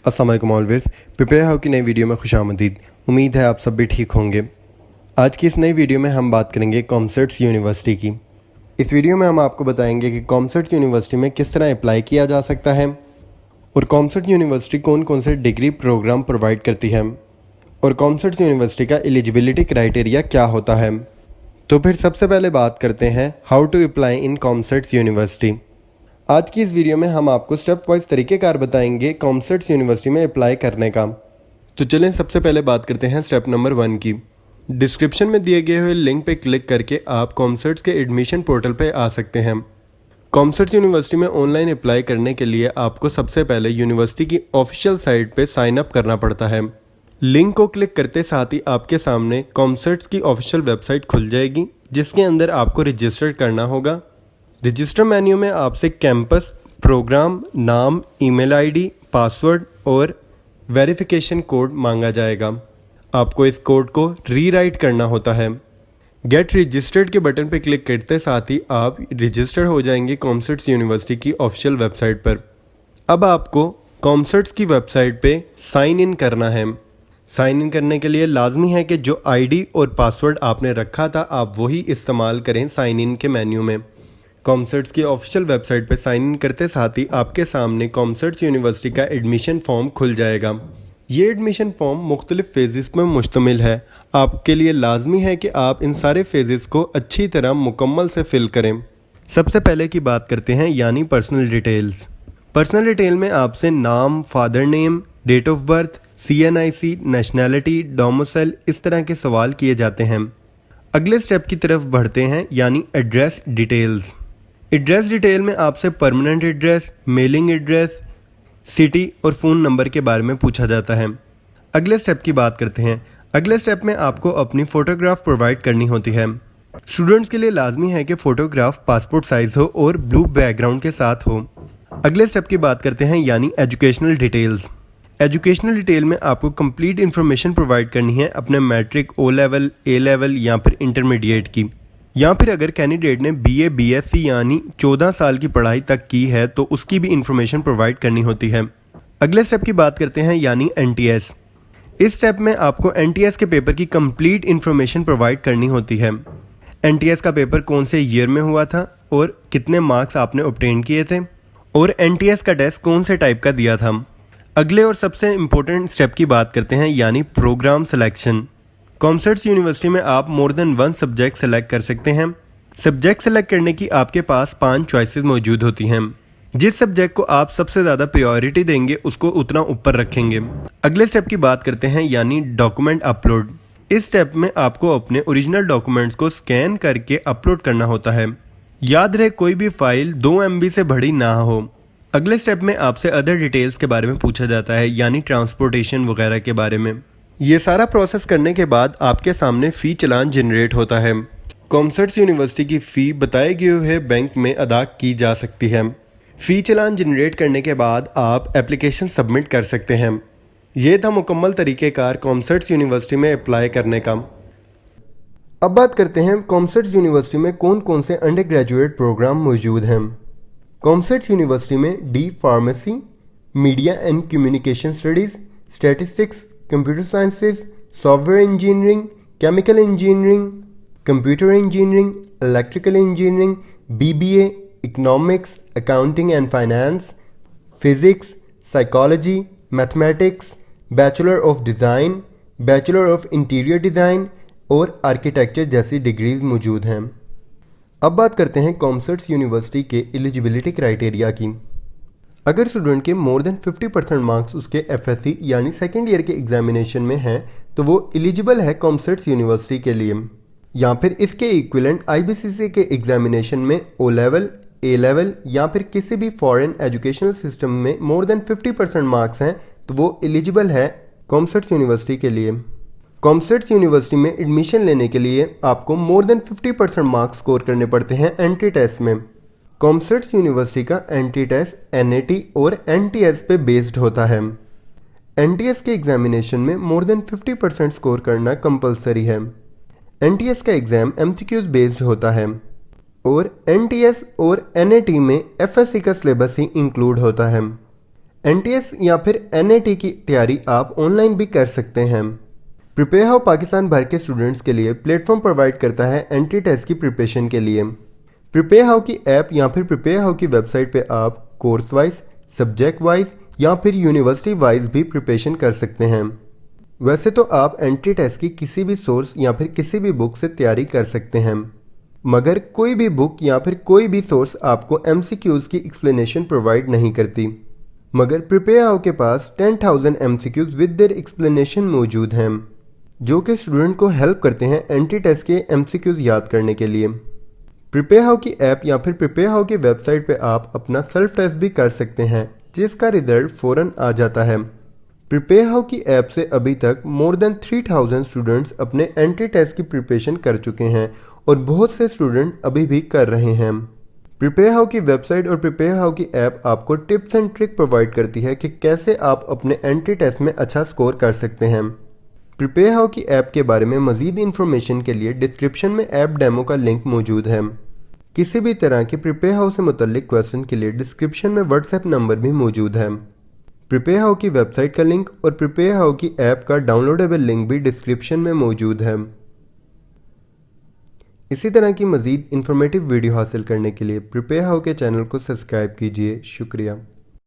अस्सलाम वालेकुम always prepare how की नई वीडियो में खुशामदीद। उम्मीद है आप सब भी ठीक होंगे। आज की इस नई वीडियो में हम बात करेंगे कॉमर्स यूनिवर्सिटी की। इस वीडियो में हम आपको बताएंगे कि कॉमर्स यूनिवर्सिटी में किस तरह अप्लाई किया जा सकता है और कॉमर्स यूनिवर्सिटी कौन कौन से डिग्री प्रोग्राम प्रोवाइड करती है और कॉमर्स यूनिवर्सिटी का एलिजिबिलिटी क्राइटेरिया क्या होता है। तो फिर सबसे पहले बात करते हैं how to apply in commerce university. आज की इस वीडियो में हम आपको स्टेप वाइज तरीक़ेकार बताएंगे कॉमर्स यूनिवर्सिटी में अप्लाई करने का। तो चलें सबसे पहले बात करते हैं स्टेप नंबर 1 की। डिस्क्रिप्शन में दिए गए हुए लिंक पे क्लिक करके आप कॉमर्स के एडमिशन पोर्टल पे आ सकते हैं। कॉमर्स यूनिवर्सिटी में ऑनलाइन अप्लाई करने के लिए आपको सबसे पहले यूनिवर्सिटी की ऑफिशियल साइट पे साइन अप करना पड़ता है। लिंक को क्लिक करते साथ ही आपके सामने कॉमर्स की ऑफिशियल वेबसाइट खुल जाएगी, जिसके अंदर आपको रजिस्टर करना होगा। रजिस्टर मेन्यू में आपसे कैंपस, प्रोग्राम, नाम, ईमेल आईडी, पासवर्ड और वेरिफिकेशन कोड मांगा जाएगा। आपको इस कोड को रीराइट करना होता है। गेट रजिस्टर्ड के बटन पर क्लिक करते साथ ही आप रजिस्टर हो जाएंगे कॉमर्स यूनिवर्सिटी की ऑफिशियल वेबसाइट पर। अब आपको कॉमर्स की वेबसाइट पे साइन इन करना है। साइन इन करने के लिए लाजमी है कि जो आईडी और पासवर्ड आपने रखा था आप वही इस्तेमाल करें साइन इन के मेन्यू में। कॉमर्स की ऑफिशियल वेबसाइट पर साइन इन करते साथ ही आपके सामने कॉमर्स यूनिवर्सिटी का एडमिशन फॉर्म खुल जाएगा। ये एडमिशन फॉर्म मुख्तलिफ फेजेस में मुश्तमिल है। आपके लिए लाजमी है कि आप इन सारे फेजेस को अच्छी तरह मुकम्मल से फिल करें। सबसे पहले की बात करते हैं यानी पर्सनल डिटेल्स। पर्सनल डिटेल में आपसे नाम, father name, date of birth, CNIC, nationality, domicile, इस तरह के सवाल किए जाते हैं। अगले स्टेप की तरफ बढ़ते हैं यानी एड्रेस डिटेल्स। एड्रेस डिटेल में आपसे permanent address, mailing address, city और फ़ोन नंबर के बारे में पूछा जाता है। अगले स्टेप की बात करते हैं। अगले स्टेप में आपको अपनी फ़ोटोग्राफ प्रोवाइड करनी होती है। स्टूडेंट्स के लिए लाजमी है कि फ़ोटोग्राफ पासपोर्ट साइज़ हो और ब्लू बैकग्राउंड के साथ हो। अगले स्टेप की बात करते हैं यानी एजुकेशनल डिटेल्स। एजुकेशनल डिटेल में आपको कंप्लीट इन्फॉर्मेशन प्रोवाइड करनी है अपने matric, O level, A level या फिर इंटरमीडिएट की, या फिर अगर कैंडिडेट ने BA BSc यानी 14 साल की पढ़ाई तक की है तो उसकी भी इंफॉर्मेशन प्रोवाइड करनी होती है। अगले स्टेप की बात करते हैं यानी NTS। इस स्टेप में आपको NTS के पेपर की कंप्लीट इन्फॉर्मेशन प्रोवाइड करनी होती है। NTS का पेपर कौन से ईयर में हुआ था और कितने मार्क्स आपने ऑब्टेन किए थे और NTS का टेस्ट कौन से टाइप का दिया था। अगले और सबसे इम्पोर्टेंट स्टेप की बात करते हैं यानी प्रोग्राम सिलेक्शन। कॉमर्स यूनिवर्सिटी में आप मोर देन 1 सब्जेक्ट सेलेक्ट कर सकते हैं। सब्जेक्ट सेलेक्ट करने की आपके पास 5 चॉइसेस मौजूद होती हैं। जिस सब्जेक्ट को आप सबसे ज़्यादा प्रायोरिटी देंगे उसको उतना ऊपर रखेंगे। अगले स्टेप की बात करते हैं यानी डॉक्यूमेंट अपलोड। इस स्टेप में आपको अपने ओरिजिनल डॉक्यूमेंट्स को स्कैन करके अपलोड करना होता है। याद रहे कोई भी फाइल 2 MB से बड़ी ना हो। अगले स्टेप में आपसे अदर डिटेल्स के बारे में पूछा जाता है यानी ट्रांसपोर्टेशन वगैरह के बारे में। ये सारा प्रोसेस करने के बाद आपके सामने फ़ी चालान जनरेट होता है। कॉमर्स यूनिवर्सिटी की फ़ी बताए गए हुए बैंक में अदा की जा सकती है। फ़ी चालान जनरेट करने के बाद आप एप्लीकेशन सबमिट कर सकते हैं। ये था मुकम्मल तरीक़ेकार कॉमर्स यूनिवर्सिटी में अप्लाई करने का। अब बात करते हैं कॉमर्स यूनिवर्सिटी में कौन कौन से अंडर ग्रेजुएट प्रोग्राम मौजूद हैं। कॉमर्स यूनिवर्सिटी में D pharmacy, media and communication studies, statistics, computer sciences, software engineering, chemical engineering, computer engineering, electrical engineering, BBA, economics, accounting and finance, physics, psychology, mathematics, bachelor of design, bachelor of interior design और architecture जैसी degrees मौजूद हैं। अब बात करते हैं commerce university के eligibility criteria की। अगर स्टूडेंट के मोर देन 50% मार्क्स उसके FSC यानी सेकेंड ईयर के एग्जामिनेशन में हैं तो वो एलिजिबल है कॉमर्स यूनिवर्सिटी के लिए, या फिर इसके इक्विवेलेंट IBCC के एग्जामिनेशन में O लेवल, A लेवल या फिर किसी भी फॉरेन एजुकेशनल सिस्टम में मोर देन 50% मार्क्स हैं तो वो एलिजिबल है कॉमर्स यूनिवर्सिटी के लिए। कॉमर्स यूनिवर्सिटी में एडमिशन लेने के लिए आपको मोर देन 50% मार्क्स स्कोर करने पड़ते हैं एंट्री टेस्ट में। कॉमर्स यूनिवर्सिटी का एंट्री टेस्ट NAT और NTS पे बेस्ड होता है। NTS के एग्जामिनेशन में मोर देन 50% स्कोर करना कंपलसरी है। NTS का एग्ज़ाम MCQs बेस्ड होता है और NTS और NAT में FSC का सिलेबस ही इंक्लूड होता है। एनटीएस या फिर एनएटी की तैयारी आप ऑनलाइन भी कर सकते हैं। प्रिपेयर हाउ पाकिस्तान भर के स्टूडेंट्स के लिए प्लेटफॉर्म प्रोवाइड करता है एंट्री टेस्ट की प्रिपरेशन के लिए। प्रिपेयर हाउ की ऐप या फिर प्रिपेयर हाउ की वेबसाइट पे आप कोर्स वाइज, सब्जेक्ट वाइज या फिर यूनिवर्सिटी वाइज भी प्रिपरेशन कर सकते हैं। वैसे तो आप एंट्री टेस्ट की किसी भी सोर्स या फिर किसी भी बुक से तैयारी कर सकते हैं, मगर कोई भी बुक या फिर कोई भी सोर्स आपको एमसीक्यूज़ की एक्सप्लेनेशन प्रोवाइड नहीं करती। मगर प्रिपेयर हाउ के पास 10,000 एमसीक्यूज़ विद देयर एक्सप्लेनेशन मौजूद हैं, जो कि स्टूडेंट को हेल्प करते हैं एंट्री टेस्ट के एमसीक्यूज़ याद करने के लिए। प्रिपेयर हाउ की ऐप या फिर प्रिपेयर हाउ की वेबसाइट पे आप अपना सेल्फ टेस्ट भी कर सकते हैं, जिसका रिजल्ट फ़ौरन आ जाता है। प्रिपेयर हाउ की ऐप से अभी तक मोर देन 3,000 स्टूडेंट्स अपने एंट्री टेस्ट की प्रिपरेशन कर चुके हैं और बहुत से स्टूडेंट अभी भी कर रहे हैं। प्रिपेयर हाउ की वेबसाइट और प्रिपेयर हाउ की ऐप आपको टिप्स एंड ट्रिक प्रोवाइड करती है कि कैसे आप अपने एंट्री टेस्ट में अच्छा स्कोर कर सकते हैं। प्रिपेयर हाउ की ऐप के बारे में मज़ीद इन्फॉर्मेशन के लिए डिस्क्रिप्शन में ऐप डेमो का लिंक मौजूद है। किसी भी तरह के प्रिपेयर हाउ से मुतल्लिक क्वेश्चन के लिए डिस्क्रिप्शन में व्हाट्सएप नंबर भी मौजूद है। प्रिपेयर हाउ की वेबसाइट का लिंक और प्रिपेयर हाउ की ऐप का डाउनलोडेबल लिंक भी डिस्क्रिप्शन में मौजूद है। इसी तरह की मज़ीद इन्फॉर्मेटिव वीडियो हासिल करने के लिए प्रिपेयर हाउ के चैनल को सब्सक्राइब कीजिए। शुक्रिया।